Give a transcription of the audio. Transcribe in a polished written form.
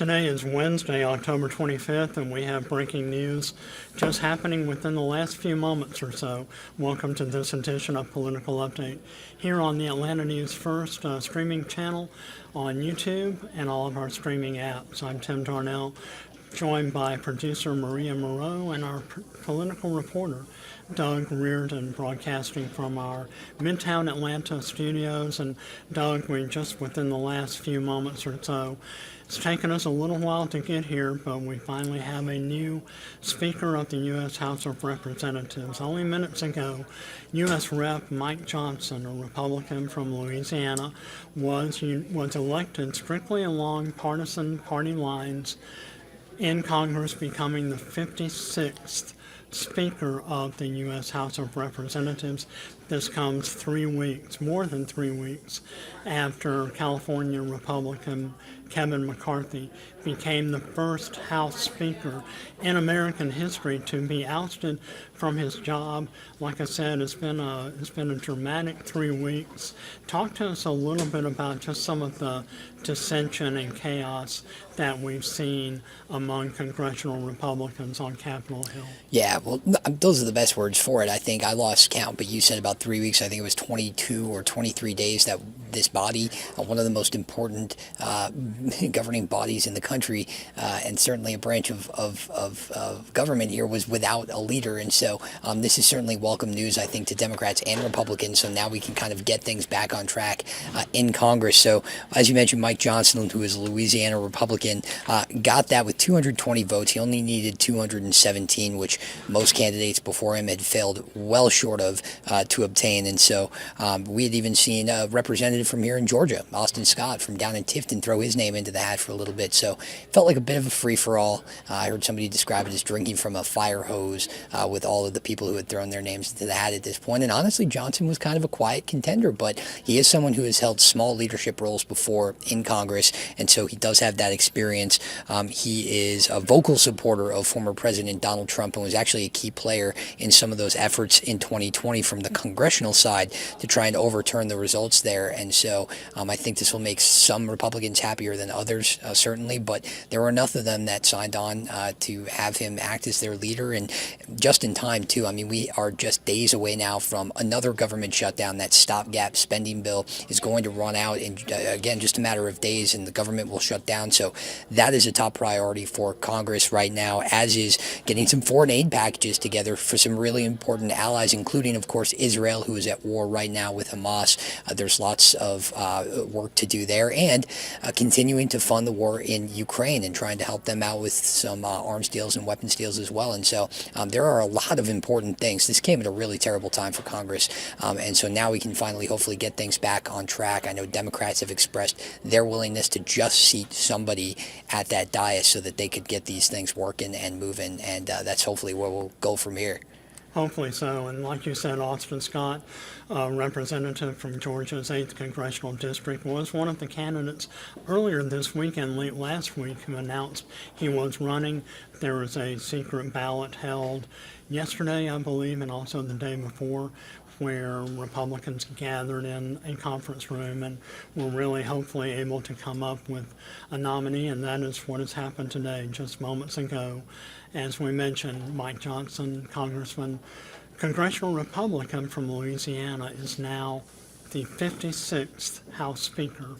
Today is Wednesday, October 25th, and we have breaking news just happening within the last few moments or so. Welcome to this edition of Political Update here on the Atlanta News First streaming channel on YouTube and all of our streaming apps. I'm Tim Darnell, joined by producer Maria Moreau and our political reporter Doug Reardon, broadcasting from our Midtown Atlanta studios. And Doug, we just within the last few moments or so, it's taken us a little while to get here, but we finally have a new Speaker of the U.S. House of Representatives. Only minutes ago, U.S. Rep. Mike Johnson, a Republican from Louisiana, was elected strictly along partisan party lines in Congress, becoming the 56th Speaker of the U.S. House of Representatives. This comes more than 3 weeks, after California Republican Kevin McCarthy became the first House Speaker in American history to be ousted from his job. Like I said, it's been a dramatic 3 weeks. Talk to us a little bit about just some of the dissension and chaos that we've seen among congressional Republicans on Capitol Hill. Yeah, well, those are the best words for it. I think I lost count, but you said about 3 weeks. I think it was 22 or 23 days that this body, one of the most important governing bodies in the country, and certainly a branch of government here, was without a leader. And so this is certainly welcome news, I think, to Democrats and Republicans. So now we can kind of get things back on track in Congress. So as you mentioned, Mike Johnson, who is a Louisiana Republican, got that with 220 votes. He only needed 217, which most candidates before him had failed well short of to obtain. And so we had even seen a representative from here in Georgia, Austin Scott from down in Tifton, throw his name into the hat for a little bit. So it felt like a bit of a free-for-all. I heard somebody describe it as drinking from a fire hose with all of the people who had thrown their names into the hat at this point. And honestly, Johnson was kind of a quiet contender, but he is someone who has held small leadership roles before in Congress, and so he does have that experience. He is a vocal supporter of former President Donald Trump and was actually a key player in some of those efforts in 2020 from the congressional side to try and overturn the results there. And so I think this will make some Republicans happier than others, certainly, but there were enough of them that signed on to have him act as their leader, and just in time, too. I mean, we are just days away now from another government shutdown. That stopgap spending bill is going to run out in, again, just a matter of days, and the government will shut down. So that is a top priority for Congress right now, as is getting some foreign aid packages together for some really important allies, including, of course, Israel, who is at war right now with Hamas. There's lots of work to do there, and continuing to fund the war in Ukraine and trying to help them out with some arms deals and weapons deals as well. And so there are a lot of important things. This came at a really terrible time for Congress, and so now we can finally hopefully get things back on track. I know Democrats have expressed their willingness to just seat somebody at that dais so that they could get these things working and moving, and that's hopefully where we'll go from here. Hopefully so. And like you said, Austin Scott, representative from Georgia's 8th Congressional District, was one of the candidates earlier this week and late last week who announced he was running. There was a secret ballot held yesterday, I believe, and also the day before, where Republicans gathered in a conference room and were really hopefully able to come up with a nominee, and that is what has happened today, just moments ago. As we mentioned, Mike Johnson, congressional Republican from Louisiana, is now the 56th House Speaker